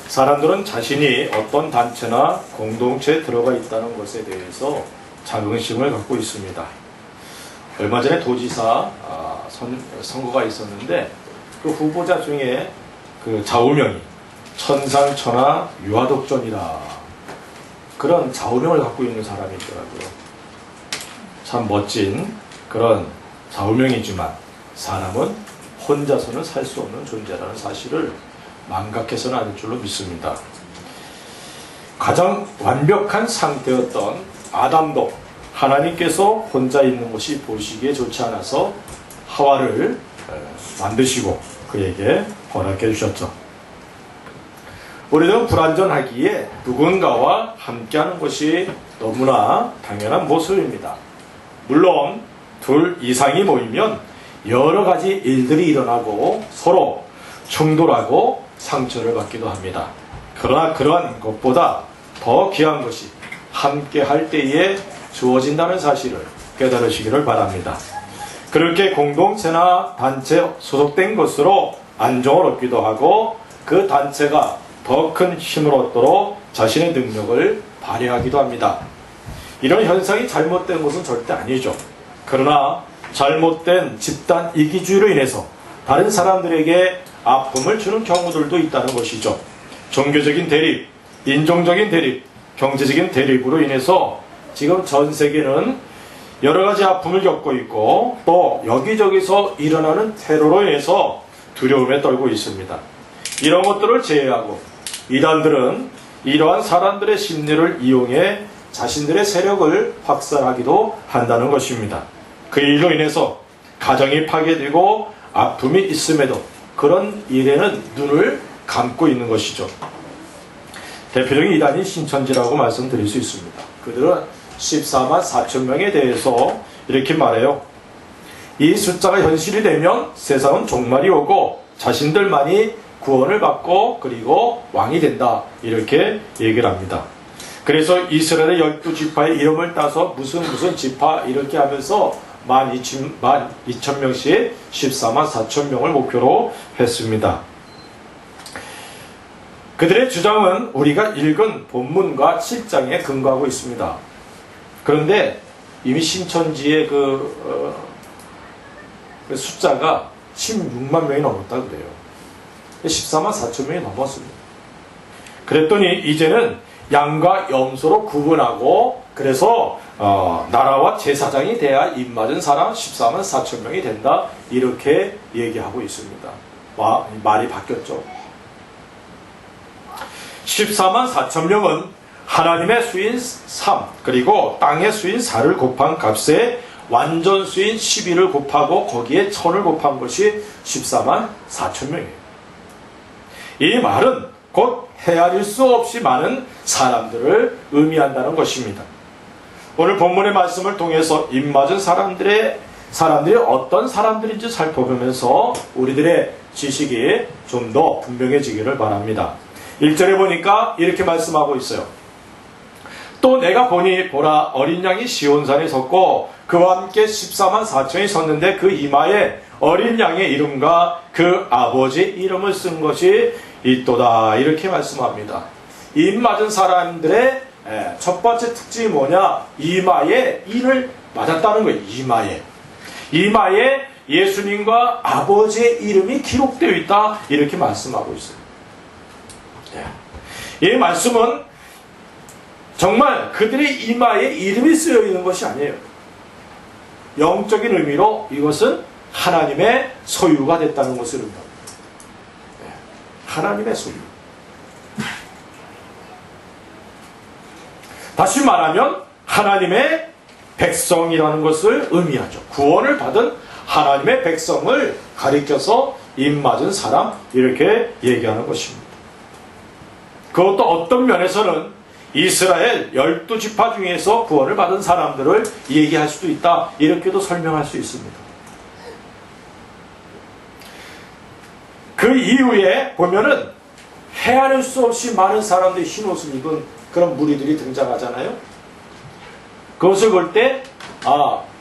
사람들은 자신이 어떤 단체나 공동체에 들어가 있다는 것에 대해서 자긍심을 갖고 있습니다. 얼마 전에 도지사 선거가 있었는데 그 후보자 중에 그 좌우명이 천상천하 유아독존이라 그런 좌우명을 갖고 있는 사람이 있더라고요. 참 멋진 그런 좌우명이지만 사람은 혼자서는 살 수 없는 존재라는 사실을 망각해서는 안 될 줄로 믿습니다. 가장 완벽한 상태였던 아담도 하나님께서 혼자 있는 것이 보시기에 좋지 않아서 하와를 만드시고 그에게 허락해 주셨죠. 우리는 불완전하기에 누군가와 함께하는 것이 너무나 당연한 모습입니다. 물론 둘 이상이 모이면 여러 가지 일들이 일어나고 서로 충돌하고 상처를 받기도 합니다. 그러나 그러한 것보다 더 귀한 것이 함께 할 때에 주어진다는 사실을 깨달으시기를 바랍니다. 그렇게 공동체나 단체에 소속된 것으로 안정을 얻기도 하고 그 단체가 더 큰 힘을 얻도록 자신의 능력을 발휘하기도 합니다. 이런 현상이 잘못된 것은 절대 아니죠. 그러나 잘못된 집단 이기주의로 인해서 다른 사람들에게 아픔을 주는 경우들도 있다는 것이죠. 종교적인 대립, 인종적인 대립, 경제적인 대립으로 인해서 지금 전 세계는 여러 가지 아픔을 겪고 있고 또 여기저기서 일어나는 테러로 인해서 두려움에 떨고 있습니다. 이런 것들을 제외하고 이단들은 이러한 사람들의 심리를 이용해 자신들의 세력을 확산하기도 한다는 것입니다. 그 일로 인해서 가정이 파괴되고 아픔이 있음에도 그런 일에는 눈을 감고 있는 것이죠. 대표적인 이단이 신천지라고 말씀드릴 수 있습니다. 그들은 14만 4천 명에 대해서 이렇게 말해요. 이 숫자가 현실이 되면 세상은 종말이 오고 자신들만이 구원을 받고 그리고 왕이 된다. 이렇게 얘기를 합니다. 그래서 이스라엘의 12지파의 이름을 따서 무슨 지파 이렇게 하면서 12,000명씩 14만 4천 명을 목표로 했습니다. 그들의 주장은 우리가 읽은 본문과 실장에 근거하고 있습니다. 그런데 이미 신천지의 그 숫자가 16만 명이 넘었다 그래요. 14만 4천 명이 넘었습니다. 그랬더니 이제는 양과 염소로 구분하고 그래서 나라와 제사장이 돼야 입맞은 사람 14만 4천 명이 된다 이렇게 얘기하고 있습니다. 말이 바뀌었죠. 14만 4천 명은 하나님의 수인 3 그리고 땅의 수인 4를 곱한 값에 완전 수인 12를 곱하고 거기에 1000을 곱한 것이 14만 4천 명이에요. 이 말은 곧 헤아릴 수 없이 많은 사람들을 의미한다는 것입니다. 오늘 본문의 말씀을 통해서 입맞은 사람들이 어떤 사람들인지 살펴보면서 우리들의 지식이 좀 더 분명해지기를 바랍니다. 1절에 보니까 이렇게 말씀하고 있어요. 또 내가 보니 보라 어린 양이 시온산에 섰고 그와 함께 14만 4천이 섰는데 그 이마에 어린 양의 이름과 그 아버지 이름을 쓴 것이 있도다 이렇게 말씀합니다. 입맞은 사람들의 첫 번째 특징이 뭐냐? 이마에 이를 맞았다는 거예요. 이마에 예수님과 아버지의 이름이 기록되어 있다 이렇게 말씀하고 있어요. 이 말씀은 정말 그들의 이마에 이름이 쓰여 있는 것이 아니에요. 영적인 의미로 이것은 하나님의 소유가 됐다는 것을 의미합니다. 하나님의 소유. 다시 말하면 하나님의 백성이라는 것을 의미하죠. 구원을 받은 하나님의 백성을 가리켜서 입맞은 사람 이렇게 얘기하는 것입니다. 그것도 어떤 면에서는 이스라엘 12지파 중에서 구원을 받은 사람들을 얘기할 수도 있다 이렇게도 설명할 수 있습니다. 그 이후에 보면은 헤아릴 수 없이 많은 사람들이 흰옷을 입은 그런 무리들이 등장하잖아요. 그것을 볼 때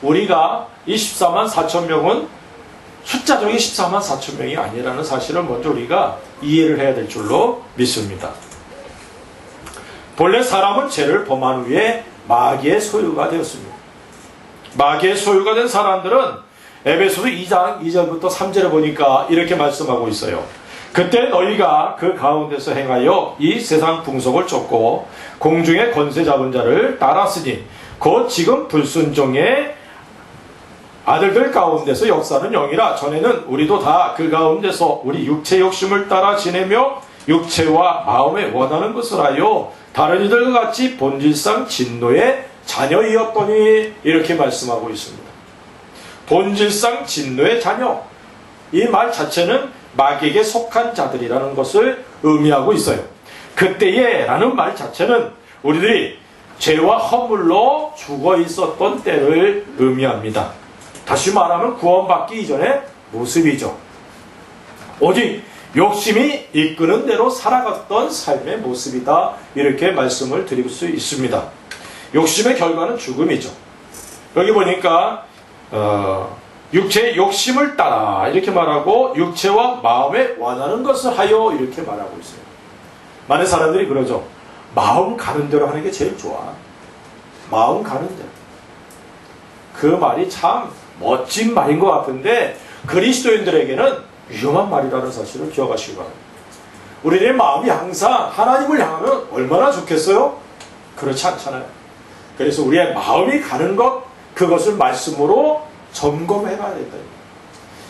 우리가 이 14만 4천 명은 숫자적인 14만 4천 명이 아니라는 사실을 먼저 우리가 이해를 해야 될 줄로 믿습니다. 본래 사람은 죄를 범한 후에 마귀의 소유가 되었습니다. 마귀의 소유가 된 사람들은 에베소서 2장 2절부터 3절에 보니까 이렇게 말씀하고 있어요. 그때 너희가 그 가운데서 행하여 이 세상 풍속을 쫓고 공중의 권세 잡은 자를 따랐으니 곧 지금 불순종의 아들들 가운데서 역사는 영이라. 전에는 우리도 다 그 가운데서 우리 육체 욕심을 따라 지내며 육체와 마음에 원하는 것을 하여 다른 이들과 같이 본질상 진노의 자녀이었더니, 이렇게 말씀하고 있습니다. 본질상 진노의 자녀, 이 말 자체는 마귀에게 속한 자들이라는 것을 의미하고 있어요. 그때에 라는 말 자체는 우리들이 죄와 허물로 죽어 있었던 때를 의미합니다. 다시 말하면 구원받기 이전의 모습이죠. 오직 욕심이 이끄는 대로 살아갔던 삶의 모습이다, 이렇게 말씀을 드릴 수 있습니다. 욕심의 결과는 죽음이죠. 여기 보니까 육체의 욕심을 따라 이렇게 말하고 육체와 마음에 원하는 것을 하여 이렇게 말하고 있어요. 많은 사람들이 그러죠. 마음 가는 대로 하는 게 제일 좋아. 마음 가는 대로. 그 말이 참 멋진 말인 것 같은데 그리스도인들에게는 위험한 말이라는 사실을 기억하시기 바랍니다. 우리의 마음이 항상 하나님을 향하면 얼마나 좋겠어요? 그렇지 않잖아요. 그래서 우리의 마음이 가는 것, 그것을 말씀으로 점검해 봐야 된다.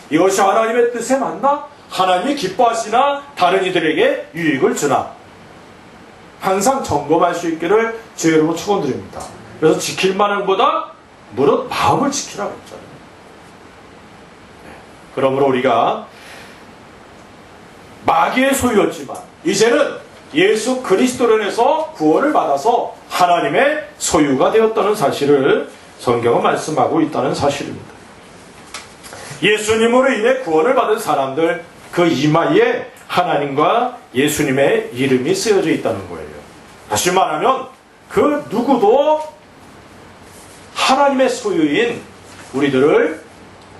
이것이 하나님의 뜻에 맞나? 하나님이 기뻐하시나? 다른 이들에게 유익을 주나? 항상 점검할 수 있기를 주의로 축원드립니다. 그래서 지킬 만한 것보다 무릇 마음을 지키라고 했잖아요. 그러므로 우리가 마귀의 소유였지만 이제는 예수 그리스도로 인해서 구원을 받아서 하나님의 소유가 되었다는 사실을 성경은 말씀하고 있다는 사실입니다. 예수님으로 인해 구원을 받은 사람들, 그 이마에 하나님과 예수님의 이름이 쓰여져 있다는 거예요. 다시 말하면 그 누구도 하나님의 소유인 우리들을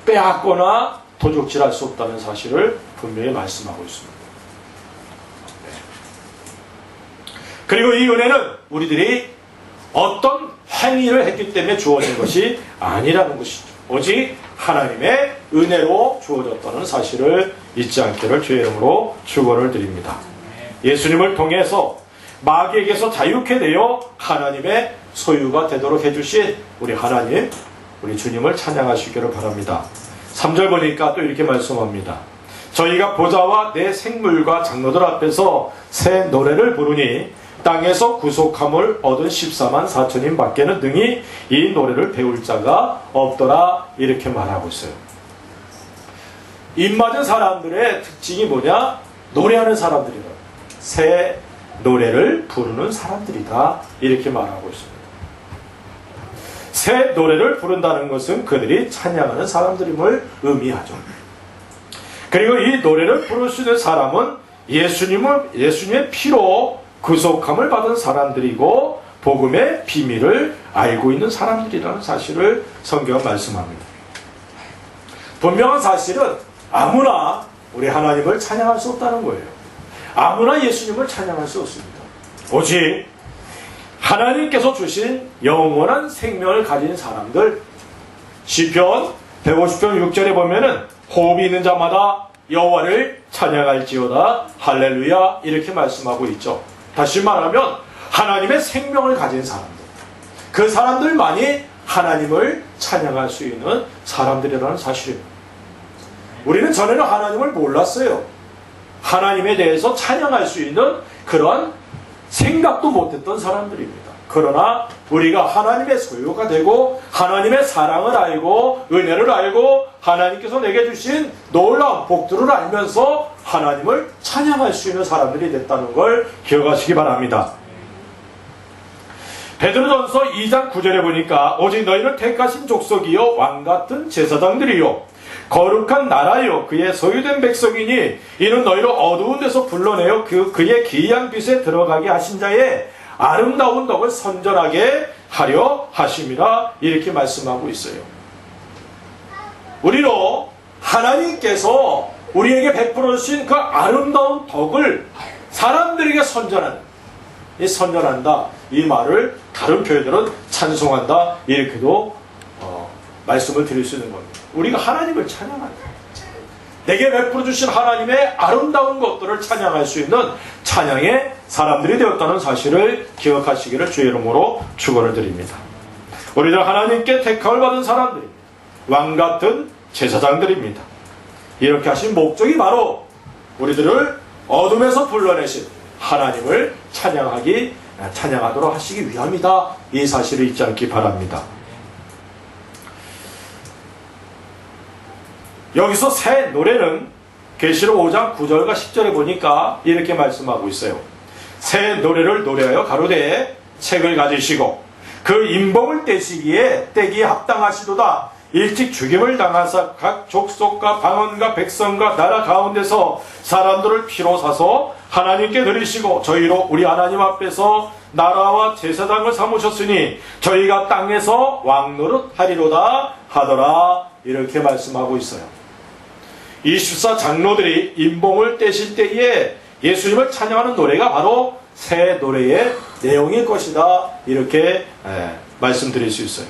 빼앗거나 도적질할 수 없다는 사실을 분명히 말씀하고 있습니다. 그리고 이 은혜는 우리들이 어떤 행위를 했기 때문에 주어진 것이 아니라는 것이죠. 오직 하나님의 은혜로 주어졌다는 사실을 잊지 않기를 주의 이름으로 축원을 드립니다. 예수님을 통해서 마귀에게서 자유케 되어 하나님의 소유가 되도록 해주신 우리 하나님, 우리 주님을 찬양하시기를 바랍니다. 3절 보니까 또 이렇게 말씀합니다. 저희가 보좌와 내 생물과 장로들 앞에서 새 노래를 부르니 땅에서 구속함을 얻은 14만 4천인 밖에는 능히 이 노래를 배울 자가 없더라, 이렇게 말하고 있어요. 입맞은 사람들의 특징이 뭐냐? 노래하는 사람들이다. 새 노래를 부르는 사람들이다, 이렇게 말하고 있습니다. 새 노래를 부른다는 것은 그들이 찬양하는 사람들임을 의미하죠. 그리고 이 노래를 부를 수 있는 사람은 예수님의 피로 구속함을 받은 사람들이고 복음의 비밀을 알고 있는 사람들이라는 사실을 성경은 말씀합니다. 분명한 사실은 아무나 우리 하나님을 찬양할 수 없다는 거예요. 아무나 예수님을 찬양할 수 없습니다. 오직 하나님께서 주신 영원한 생명을 가진 사람들, 시편 150편 6절에 보면은 호흡이 있는 자마다 여호와를 찬양할지어다 할렐루야, 이렇게 말씀하고 있죠. 다시 말하면 하나님의 생명을 가진 사람들, 그 사람들만이 하나님을 찬양할 수 있는 사람들이라는 사실입니다. 우리는 전에는 하나님을 몰랐어요. 하나님에 대해서 찬양할 수 있는 그런 생각도 못했던 사람들입니다. 그러나 우리가 하나님의 소유가 되고 하나님의 사랑을 알고 은혜를 알고 하나님께서 내게 주신 놀라운 복들을 알면서 하나님을 찬양할 수 있는 사람들이 됐다는 걸 기억하시기 바랍니다. 베드로전서 2장 9절에 보니까 오직 너희는 택하신 족속이요 왕같은 제사장들이요 거룩한 나라요 그의 소유된 백성이니 이는 너희를 어두운 데서 불러내어 그의 기이한 빛에 들어가게 하신 자의 아름다운 덕을 선전하게 하려 하심이라, 이렇게 말씀하고 있어요. 우리로 하나님께서 우리에게 베풀어 주신 그 아름다운 덕을 사람들에게 선전하는, 이 선전한다, 이 말을 다른 표현으로는 찬송한다, 이렇게도 말씀을 드릴 수 있는 겁니다. 우리가 하나님을 찬양한다. 내게 베풀어 주신 하나님의 아름다운 것들을 찬양할 수 있는 찬양의 사람들이 되었다는 사실을 기억하시기를 주의 이름으로 축원을 드립니다. 우리들 하나님께 택함을 받은 사람들입니다. 왕같은 제사장들입니다. 이렇게 하신 목적이 바로 우리들을 어둠에서 불러내신 하나님을 찬양하도록 하시기 위함이다. 이 사실을 잊지 않기 바랍니다. 여기서 새 노래는 계시록 5장 9절과 10절에 보니까 이렇게 말씀하고 있어요. 새 노래를 노래하여 가로되 책을 가지시고 그 임범을 떼기에 합당하시도다. 일찍 죽임을 당하사 각 족속과 방언과 백성과 나라 가운데서 사람들을 피로 사서 하나님께 드리시고 저희로 우리 하나님 앞에서 나라와 제사장을 삼으셨으니 저희가 땅에서 왕노릇하리로다 하더라. 이렇게 말씀하고 있어요. 24 장로들이 임봉을 떼실 때에 예수님을 찬양하는 노래가 바로 새 노래의 내용일 것이다. 이렇게 말씀드릴 수 있어요.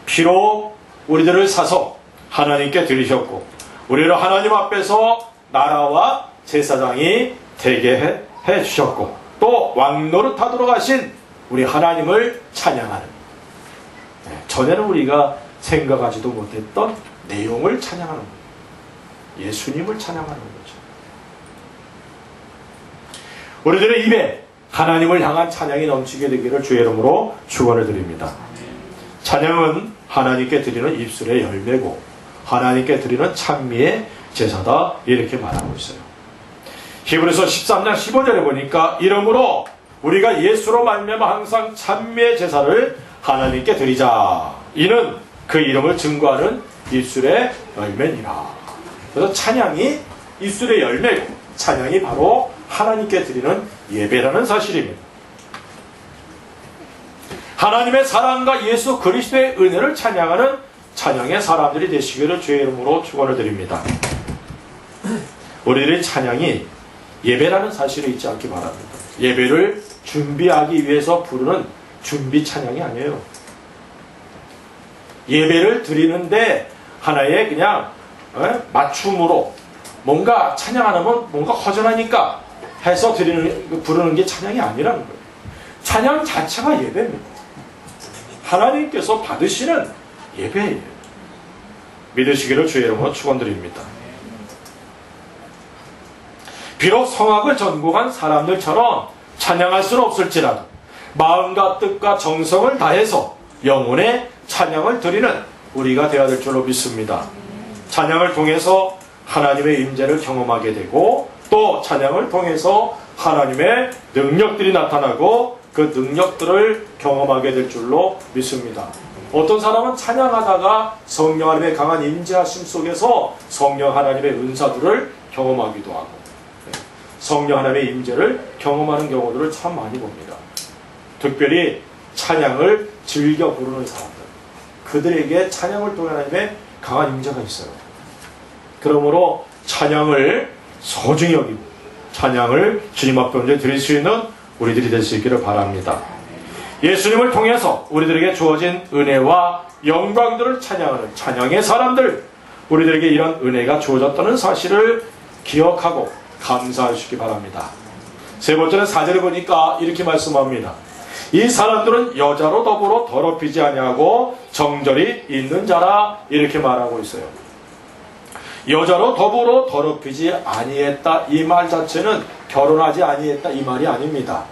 피로 우리들을 사서 하나님께 드리셨고 우리를 하나님 앞에서 나라와 제사장이 되게 해주셨고 또 왕노릇하도록 하신 우리 하나님을 찬양하는, 전에는 우리가 생각하지도 못했던 내용을 찬양하는 거예요. 예수님을 찬양하는 거죠. 우리들의 입에 하나님을 향한 찬양이 넘치게 되기를 주의 이름으로 축원을 드립니다. 찬양은 하나님께 드리는 입술의 열매고 하나님께 드리는 찬미의 제사다. 이렇게 말하고 있어요. 히브리서 13장 15절에 보니까 이러므로 우리가 예수로 말미암아 항상 찬미의 제사를 하나님께 드리자. 이는 그 이름을 증거하는 입술의 열매니라. 그래서 찬양이 입술의 열매고 찬양이 바로 하나님께 드리는 예배라는 사실입니다. 하나님의 사랑과 예수 그리스도의 은혜를 찬양하는 찬양의 사람들이 되시기를 주의 이름으로 축원을 드립니다. 우리들의 찬양이 예배라는 사실을 잊지 않기 바랍니다. 예배를 준비하기 위해서 부르는 준비 찬양이 아니에요. 예배를 드리는데 하나의 그냥 맞춤으로 뭔가 찬양 안 하면 뭔가 허전하니까 해서 부르는 게 찬양이 아니라는 거예요. 찬양 자체가 예배입니다. 하나님께서 받으시는 예배예요. 믿으시기를 주의 이름으로 축원드립니다. 비록 성악을 전공한 사람들처럼 찬양할 수는 없을지라도 마음과 뜻과 정성을 다해서 영혼의 찬양을 드리는 우리가 되어야 될 줄로 믿습니다. 찬양을 통해서 하나님의 임재를 경험하게 되고 또 찬양을 통해서 하나님의 능력들이 나타나고 그 능력들을 경험하게 될 줄로 믿습니다. 어떤 사람은 찬양하다가 성령 하나님의 강한 임재하심 속에서 성령 하나님의 은사들을 경험하기도 하고 성령 하나님의 임재를 경험하는 경우들을 참 많이 봅니다. 특별히 찬양을 즐겨 부르는 사람들, 그들에게 찬양을 통해 하나님의 강한 임재가 있어요. 그러므로 찬양을 소중히 여기고 찬양을 주님 앞에 언제 드릴 수 있는 우리들이 될 수 있기를 바랍니다. 예수님을 통해서 우리들에게 주어진 은혜와 영광들을 찬양하는 찬양의 사람들, 우리들에게 이런 은혜가 주어졌다는 사실을 기억하고 감사하시기 바랍니다. 세 번째는 4절에 보니까 이렇게 말씀합니다. 이 사람들은 여자로 더불어 더럽히지 아니하고 정절이 있는 자라. 이렇게 말하고 있어요. 여자로 더불어 더럽히지 아니했다, 이 말 자체는 결혼하지 아니했다 이 말이 아닙니다.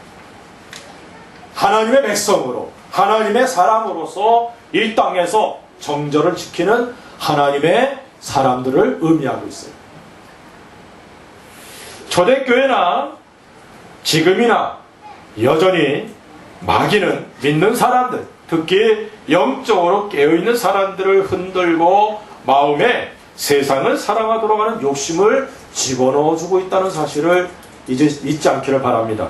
하나님의 백성으로 하나님의 사람으로서 이 땅에서 정절을 지키는 하나님의 사람들을 의미하고 있어요. 초대교회나 지금이나 여전히 마귀는 믿는 사람들, 특히 영적으로 깨어있는 사람들을 흔들고 마음에 세상을 사랑하도록 하는 욕심을 집어넣어주고 있다는 사실을 이제 잊지 않기를 바랍니다.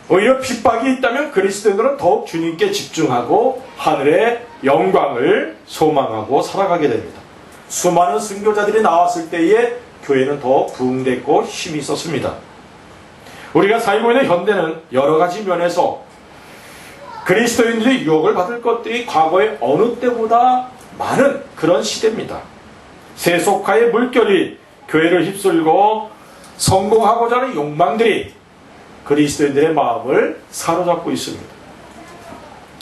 오히려 핍박이 있다면 그리스도인들은 더욱 주님께 집중하고 하늘의 영광을 소망하고 살아가게 됩니다. 수많은 선교자들이 나왔을 때에 교회는 더 부흥됐고 힘이 있었습니다. 우리가 살고 있는 현대는 여러 가지 면에서 그리스도인들이 유혹을 받을 것들이 과거의 어느 때보다 많은 그런 시대입니다. 세속화의 물결이 교회를 휩쓸고 성공하고자 하는 욕망들이 그리스도인들의 마음을 사로잡고 있습니다.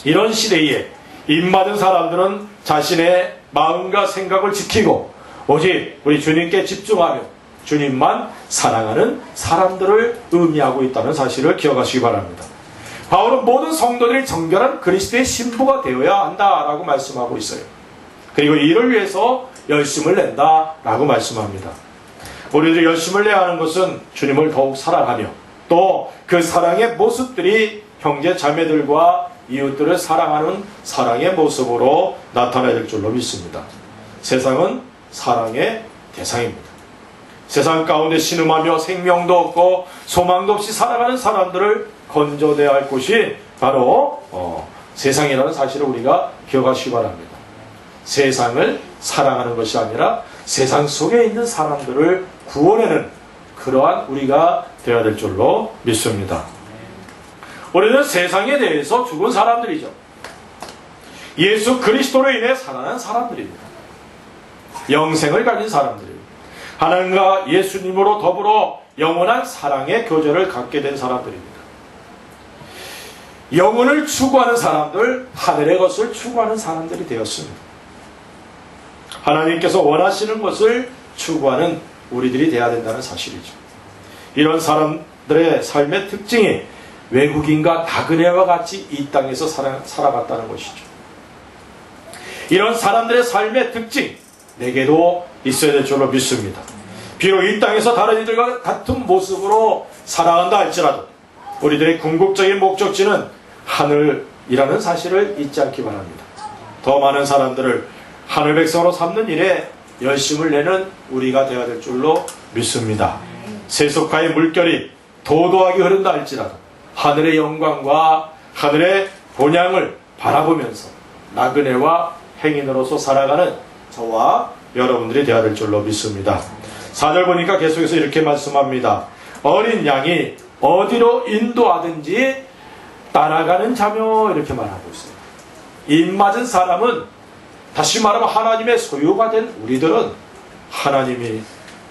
이런 시대에 입맞은 사람들은 자신의 마음과 생각을 지키고 오직 우리 주님께 집중하며 주님만 사랑하는 사람들을 의미하고 있다는 사실을 기억하시기 바랍니다. 바울은 모든 성도들이 정결한 그리스도의 신부가 되어야 한다라고 말씀하고 있어요. 그리고 이를 위해서 열심을 낸다라고 말씀합니다. 우리들이 열심을 내야 하는 것은 주님을 더욱 사랑하며 또 그 사랑의 모습들이 형제 자매들과 이웃들을 사랑하는 사랑의 모습으로 나타나야 될 줄로 믿습니다. 세상은 사랑의 대상입니다. 세상 가운데 신음하며 생명도 없고 소망도 없이 살아가는 사람들을 건져내야 할 곳이 바로 세상이라는 사실을 우리가 기억하시기 바랍니다. 세상을 사랑하는 것이 아니라 세상 속에 있는 사람들을 구원하는 그러한 우리가 되어야 될 줄로 믿습니다. 우리는 세상에 대해서 죽은 사람들이죠. 예수 그리스도로 인해 살아난 사람들입니다. 영생을 가진 사람들입니다. 하나님과 예수님으로 더불어 영원한 사랑의 교제를 갖게 된 사람들입니다. 영혼을 추구하는 사람들, 하늘의 것을 추구하는 사람들이 되었습니다. 하나님께서 원하시는 것을 추구하는 우리들이 되어야 된다는 사실이죠. 이런 사람들의 삶의 특징이 외국인과 나그네와 같이 이 땅에서 살아갔다는 것이죠. 이런 사람들의 삶의 특징, 내게도 있어야 될 줄로 믿습니다. 비록 이 땅에서 다른 이들과 같은 모습으로 살아간다 할지라도 우리들의 궁극적인 목적지는 하늘이라는 사실을 잊지 않기 바랍니다. 더 많은 사람들을 하늘 백성으로 삼는 일에 열심을 내는 우리가 되어야 될 줄로 믿습니다. 세속화의 물결이 도도하게 흐른다 할지라도 하늘의 영광과 하늘의 본향을 바라보면서 나그네와 행인으로서 살아가는 저와 여러분들이 되어야 될 줄로 믿습니다. 4절 보니까 계속해서 이렇게 말씀합니다. 어린 양이 어디로 인도하든지 따라가는 자며 이렇게 말하고 있어요. 입맞은 사람은 다시 말하면 하나님의 소유가 된 우리들은 하나님이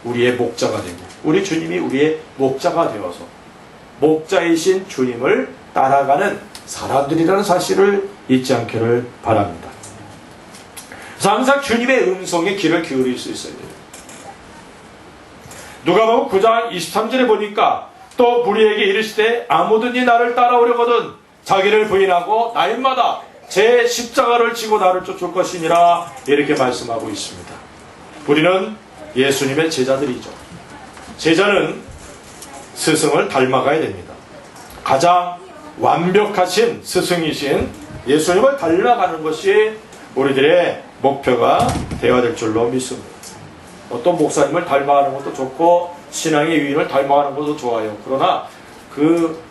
우리의 목자가 되고 우리 주님이 우리의 목자가 되어서 목자이신 주님을 따라가는 사람들이라는 사실을 잊지 않기를 바랍니다. 그래서 항상 주님의 음성에 귀를 기울일 수 있어야 돼요. 누가복음 9장 23절에 보니까 또 무리에게 이르시되 아무든지 나를 따라오려거든 자기를 부인하고 날마다 제 십자가를 지고 나를 쫓을 것이니라 이렇게 말씀하고 있습니다. 우리는 예수님의 제자들이죠. 제자는 스승을 닮아가야 됩니다. 가장 완벽하신 스승이신 예수님을 닮아가는 것이 우리들의 목표가 되어야 될 줄로 믿습니다. 어떤 목사님을 닮아가는 것도 좋고 신앙의 유인을 닮아가는 것도 좋아요. 그러나 그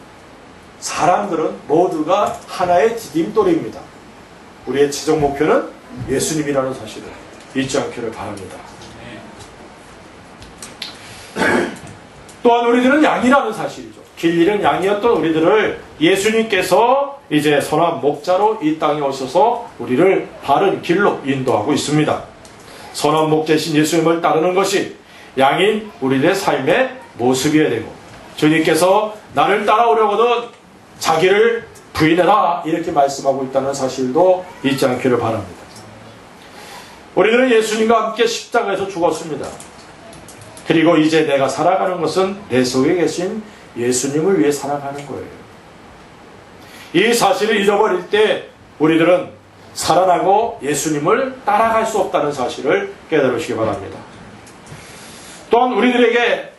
사람들은 모두가 하나의 디딤돌입니다. 우리의 최종 목표는 예수님이라는 사실을 잊지 않기를 바랍니다. 또한 우리들은 양이라는 사실이죠. 길 잃은 양이었던 우리들을 예수님께서 이제 선한 목자로 이 땅에 오셔서 우리를 바른 길로 인도하고 있습니다. 선한 목자이신 예수님을 따르는 것이 양인 우리들의 삶의 모습이어야 되고 주님께서 나를 따라오려거든 자기를 부인해라 이렇게 말씀하고 있다는 사실도 잊지 않기를 바랍니다. 우리들은 예수님과 함께 십자가에서 죽었습니다. 그리고 이제 내가 살아가는 것은 내 속에 계신 예수님을 위해 살아가는 거예요. 이 사실을 잊어버릴 때 우리들은 살아나고 예수님을 따라갈 수 없다는 사실을 깨달으시기 바랍니다. 또한 우리들에게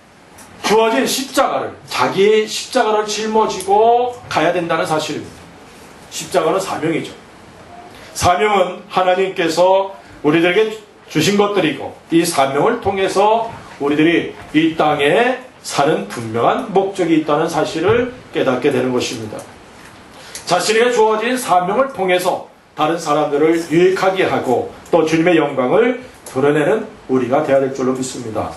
주어진 십자가를 자기의 십자가를 짊어지고 가야 된다는 사실입니다. 십자가는 사명이죠. 사명은 하나님께서 우리들에게 주신 것들이고 이 사명을 통해서 우리들이 이 땅에 사는 분명한 목적이 있다는 사실을 깨닫게 되는 것입니다. 자신에게 주어진 사명을 통해서 다른 사람들을 유익하게 하고 또 주님의 영광을 드러내는 우리가 되어야 될 줄로 믿습니다.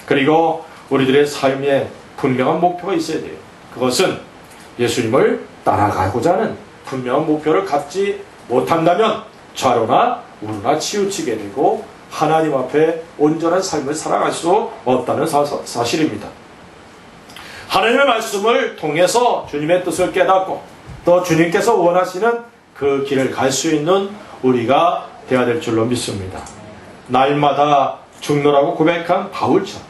그리고 우리들의 삶에 분명한 목표가 있어야 돼요. 그것은 예수님을 따라가고자 하는 분명한 목표를 갖지 못한다면 좌로나 우로나 치우치게 되고 하나님 앞에 온전한 삶을 살아갈 수 없다는 사실입니다. 하나님의 말씀을 통해서 주님의 뜻을 깨닫고 또 주님께서 원하시는 그 길을 갈 수 있는 우리가 되어야 될 줄로 믿습니다. 날마다 죽노라고 고백한 바울처럼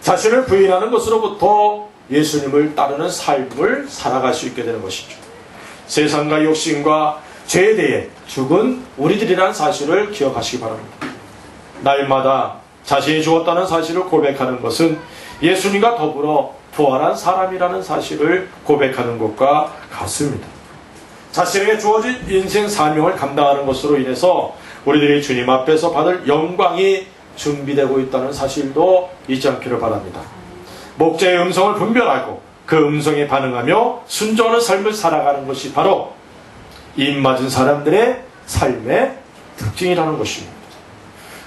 자신을 부인하는 것으로부터 예수님을 따르는 삶을 살아갈 수 있게 되는 것이죠. 세상과 욕심과 죄에 대해 죽은 우리들이라는 사실을 기억하시기 바랍니다. 날마다 자신이 죽었다는 사실을 고백하는 것은 예수님과 더불어 부활한 사람이라는 사실을 고백하는 것과 같습니다. 자신에게 주어진 인생 사명을 감당하는 것으로 인해서 우리들이 주님 앞에서 받을 영광이 준비되고 있다는 사실도 잊지 않기를 바랍니다. 목자의 음성을 분별하고 그 음성에 반응하며 순종하는 삶을 살아가는 것이 바로 입맞은 사람들의 삶의 특징이라는 것입니다.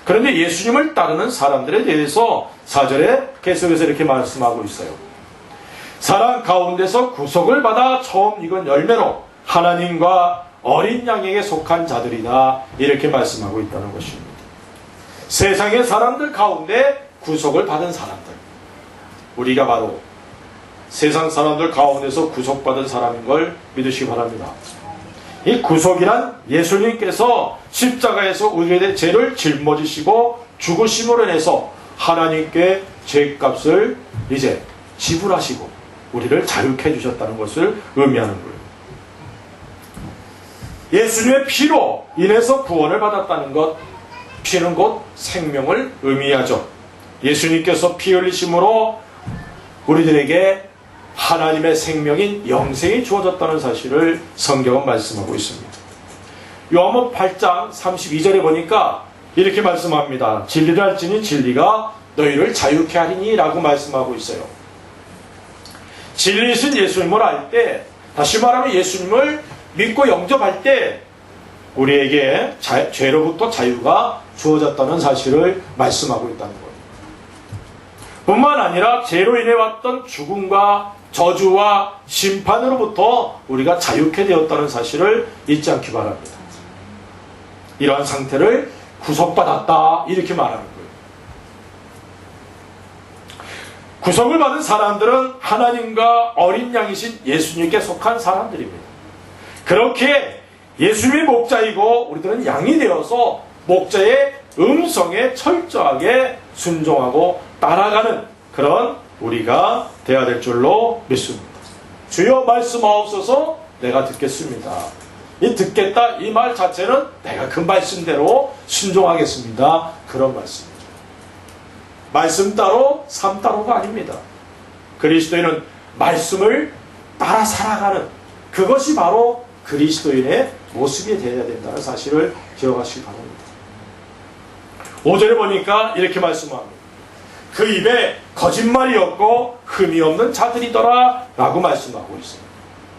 그런데 예수님을 따르는 사람들에 대해서 4절에 계속해서 이렇게 말씀하고 있어요. 사랑 가운데서 구속을 받아 처음 익은 열매로 하나님과 어린 양에게 속한 자들이다, 이렇게 말씀하고 있다는 것입니다. 세상의 사람들 가운데 구속을 받은 사람들, 우리가 바로 세상 사람들 가운데서 구속받은 사람인 걸 믿으시기 바랍니다. 이 구속이란 예수님께서 십자가에서 우리의 죄를 짊어지시고 죽으심으로 인해서 하나님께 죄값을 이제 지불하시고 우리를 자유케 해주셨다는 것을 의미하는 거예요. 예수님의 피로 인해서 구원을 받았다는 것, 피는 곧 생명을 의미하죠. 예수님께서 피 흘리심으로 우리들에게 하나님의 생명인 영생이 주어졌다는 사실을 성경은 말씀하고 있습니다. 요한복음 8장 32절에 보니까 이렇게 말씀합니다. 진리를 알지니 진리가 너희를 자유케 하리니 라고 말씀하고 있어요. 진리이신 예수님을 알 때, 다시 말하면 예수님을 믿고 영접할 때 우리에게 죄로부터 자유가 주어졌다는 사실을 말씀하고 있다는 거예요. 뿐만 아니라 죄로 인해 왔던 죽음과 저주와 심판으로부터 우리가 자유케 되었다는 사실을 잊지 않기 바랍니다. 이러한 상태를 구속받았다, 이렇게 말하는 거예요. 구속을 받은 사람들은 하나님과 어린 양이신 예수님께 속한 사람들입니다. 그렇게 예수님이 목자이고 우리들은 양이 되어서 목자의 음성에 철저하게 순종하고 따라가는 그런 우리가 되어야 될 줄로 믿습니다. 주여 말씀하옵소서, 내가 듣겠습니다. 이 듣겠다, 이 말 자체는 내가 그 말씀대로 순종하겠습니다, 그런 말씀이죠. 말씀 따로 삶 따로가 아닙니다. 그리스도인은 말씀을 따라 살아가는 그것이 바로 그리스도인의 모습이 되어야 된다는 사실을 기억하시기 바랍니다. 5절에 보니까 이렇게 말씀합니다. 그 입에 거짓말이 없고 흠이 없는 자들이더라 라고 말씀하고 있습니다.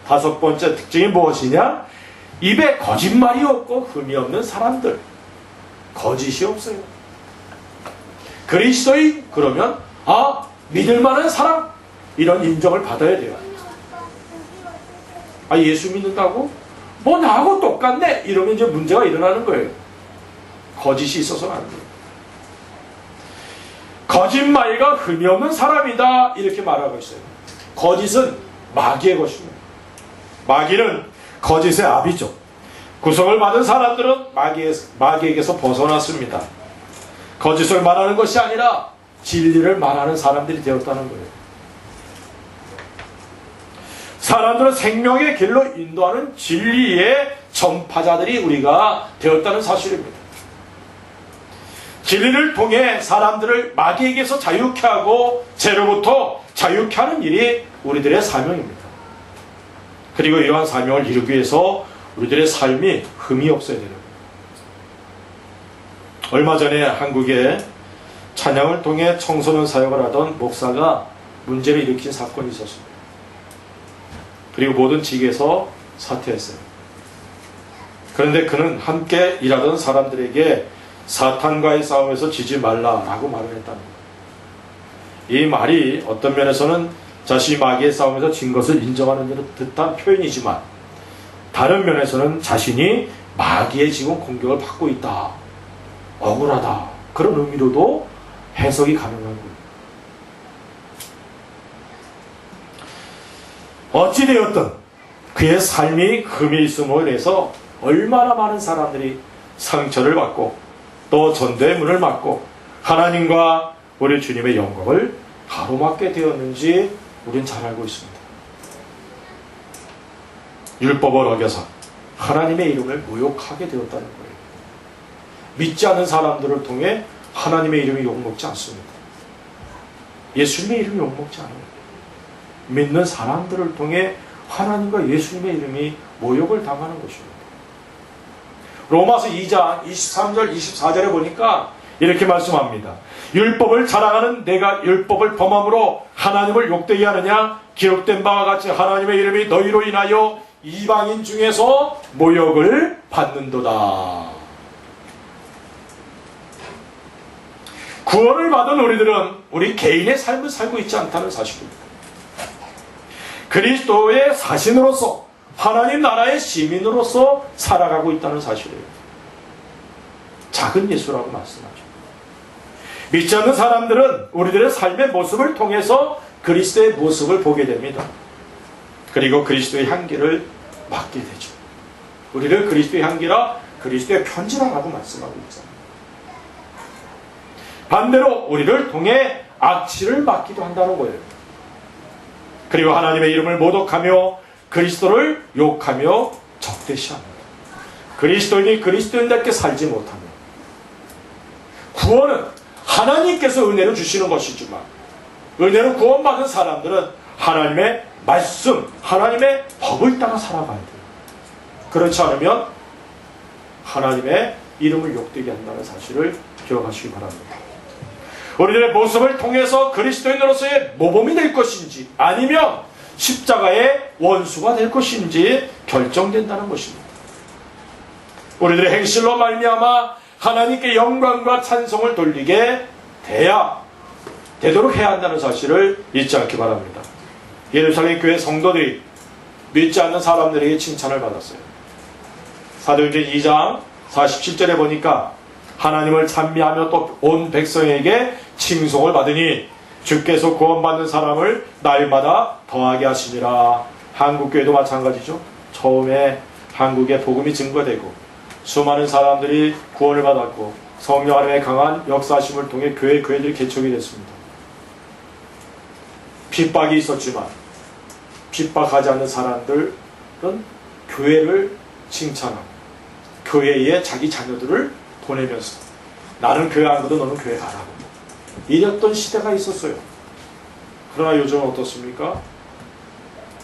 다섯 번째 특징이 무엇이냐? 입에 거짓말이 없고 흠이 없는 사람들. 거짓이 없어요. 그리스도인 그러면 믿을 만한 사람, 이런 인정을 받아야 돼요. 예수 믿는다고? 뭐 나하고 똑같네? 이러면 이제 문제가 일어나는 거예요. 거짓이 있어서는 안 돼요. 거짓말과 흠이 없는 사람이다, 이렇게 말하고 있어요. 거짓은 마귀의 것입니다. 마귀는 거짓의 아비죠. 구속을 받은 사람들은 마귀에게서 벗어났습니다. 거짓을 말하는 것이 아니라 진리를 말하는 사람들이 되었다는 거예요. 사람들은 생명의 길로 인도하는 진리의 전파자들이 우리가 되었다는 사실입니다. 진리를 통해 사람들을 마귀에게서 자유케 하고 죄로부터 자유케 하는 일이 우리들의 사명입니다. 그리고 이러한 사명을 이루기 위해서 우리들의 삶이 흠이 없어야 되는 거예요. 얼마 전에 한국에 찬양을 통해 청소년 사역을 하던 목사가 문제를 일으킨 사건이 있었습니다. 그리고 모든 직에서 사퇴했어요. 그런데 그는 함께 일하던 사람들에게 사탄과의 싸움에서 지지 말라라고 말을 했다는 거예요. 이 말이 어떤 면에서는 자신이 마귀의 싸움에서 진 것을 인정하는 듯한 표현이지만, 다른 면에서는 자신이 마귀의 지금 공격을 받고 있다, 억울하다, 그런 의미로도 해석이 가능한 거예요. 어찌되었든 그의 삶이 흠이 있음으로 인해서 얼마나 많은 사람들이 상처를 받고 또 전도의 문을 막고 하나님과 우리 주님의 영광을 가로막게 되었는지 우린 잘 알고 있습니다. 율법을 어겨서 하나님의 이름을 모욕하게 되었다는 거예요. 믿지 않는 사람들을 통해 하나님의 이름이 욕먹지 않습니다. 예수님의 이름이 욕먹지 않아요. 믿는 사람들을 통해 하나님과 예수님의 이름이 모욕을 당하는 것입니다. 로마서 2장 23절 24절에 보니까 이렇게 말씀합니다. 율법을 자랑하는 내가 율법을 범함으로 하나님을 욕되게 하느냐? 기록된 바와 같이 하나님의 이름이 너희로 인하여 이방인 중에서 모욕을 받는도다. 구원을 받은 우리들은 우리 개인의 삶을 살고 있지 않다는 사실입니다. 그리스도의 사신으로서 하나님 나라의 시민으로서 살아가고 있다는 사실이에요. 작은 예수라고 말씀하죠. 믿지 않는 사람들은 우리들의 삶의 모습을 통해서 그리스도의 모습을 보게 됩니다. 그리고 그리스도의 향기를 맡게 되죠. 우리를 그리스도의 향기라 그리스도의 편지라고 말씀하고 있잖아요. 반대로 우리를 통해 악취를 맡기도 한다는 거예요. 그리고 하나님의 이름을 모독하며 그리스도를 욕하며 적대시합니다. 그리스도인이 그리스도인답게 살지 못하며, 구원은 하나님께서 은혜로 주시는 것이지만 은혜로 구원받은 사람들은 하나님의 말씀, 하나님의 법을 따라 살아가야 돼요. 그렇지 않으면 하나님의 이름을 욕되게 한다는 사실을 기억하시기 바랍니다. 우리들의 모습을 통해서 그리스도인으로서의 모범이 될 것인지 아니면 십자가의 원수가 될 것인지 결정된다는 것입니다. 우리들의 행실로 말미암아 하나님께 영광과 찬송을 돌리게 되도록 해야 한다는 사실을 잊지 않기 바랍니다. 예루살렘 교회 성도들이 믿지 않는 사람들에게 칭찬을 받았어요. 사도행전 2장 47절에 보니까 하나님을 찬미하며 또 온 백성에게 칭송을 받으니 주께서 구원받는 사람을 날마다 더하게 하시니라. 한국교회도 마찬가지죠. 처음에 한국에 복음이 증거되고 수많은 사람들이 구원을 받았고 성령 하나님의 강한 역사하심을 통해 교회들이 개척이 됐습니다. 핍박이 있었지만 핍박하지 않는 사람들은 교회를 칭찬하고 교회에 자기 자녀들을 보내면서 나는 교회 안 가도 너는 교회 가라고 이랬던 시대가 있었어요. 그러나 요즘은 어떻습니까?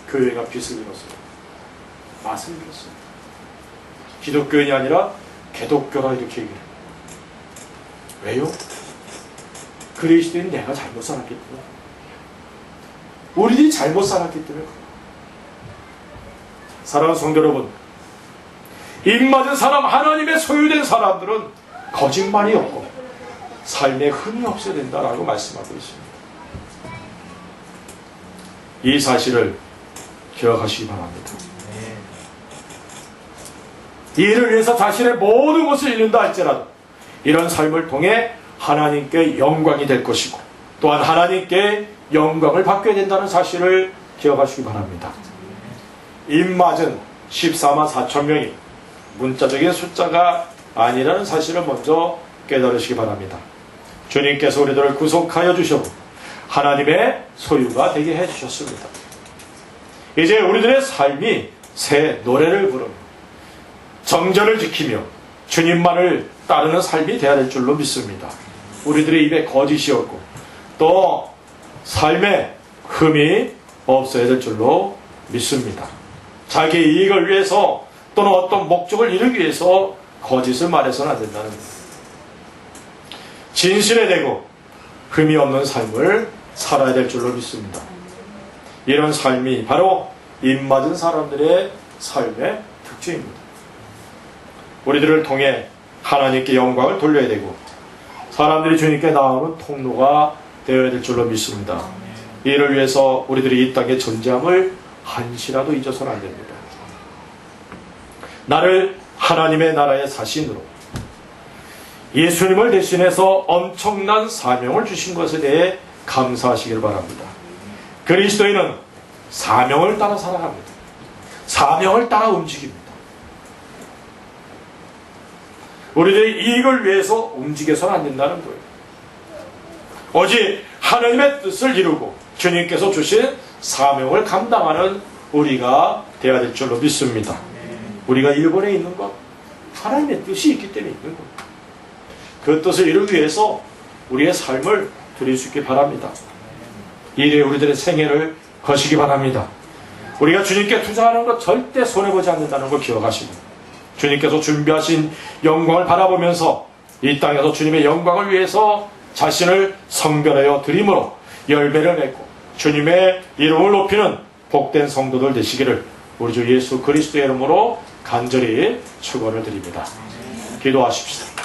교회가 빚을 잃었어요. 맛을 잃었어요. 기독교인이 아니라 개독교라 이렇게 얘기해요. 왜요? 그리스도인 내가 잘못 살았기 때문에, 우리들이 잘못 살았기 때문에. 사랑하는 성도 여러분, 입맞은 사람, 하나님의 소유된 사람들은 거짓말이 없고 삶에 흠이 없어야 된다라고 말씀하고 있습니다. 이 사실을 기억하시기 바랍니다. 이를 위해서 자신의 모든 것을 잃는다 할지라도 이런 삶을 통해 하나님께 영광이 될 것이고 또한 하나님께 영광을 받게 된다는 사실을 기억하시기 바랍니다. 입맞은 14만 4천 명이 문자적인 숫자가 아니라는 사실을 먼저 깨달으시기 바랍니다. 주님께서 우리들을 구속하여 주셨고 하나님의 소유가 되게 해주셨습니다. 이제 우리들의 삶이 새 노래를 부르며 정절을 지키며 주님만을 따르는 삶이 되어야 될 줄로 믿습니다. 우리들의 입에 거짓이 없고 또 삶에 흠이 없어야 될 줄로 믿습니다. 자기 이익을 위해서 또는 어떤 목적을 이루기 위해서 거짓을 말해서는 안 된다는 겁니다. 진실에 대고 흠이 없는 삶을 살아야 될 줄로 믿습니다. 이런 삶이 바로 입맞은 사람들의 삶의 특징입니다. 우리들을 통해 하나님께 영광을 돌려야 되고 사람들이 주님께 나오는 통로가 되어야 될 줄로 믿습니다. 이를 위해서 우리들이 이 땅의 존재함을 한시라도 잊어서는 안 됩니다. 나를 하나님의 나라의 사신으로 예수님을 대신해서 엄청난 사명을 주신 것에 대해 감사하시길 바랍니다. 그리스도인은 사명을 따라 살아갑니다. 사명을 따라 움직입니다. 우리들의 이익을 위해서 움직여서는 안 된다는 거예요. 오직 하나님의 뜻을 이루고 주님께서 주신 사명을 감당하는 우리가 되어야 될 줄로 믿습니다. 우리가 일본에 있는 것 하나님의 뜻이 있기 때문에 있는 것. 그 뜻을 이루기 위해서 우리의 삶을 드릴 수 있길 바랍니다. 이래 우리들의 생애를 거시기 바랍니다. 우리가 주님께 투자하는 것 절대 손해보지 않는다는 걸 기억하시고 주님께서 준비하신 영광을 바라보면서 이 땅에서 주님의 영광을 위해서 자신을 성별하여 드림으로 열매를 맺고 주님의 이름을 높이는 복된 성도들 되시기를 우리 주 예수 그리스도의 이름으로 간절히 축원을 드립니다. 기도하십시다.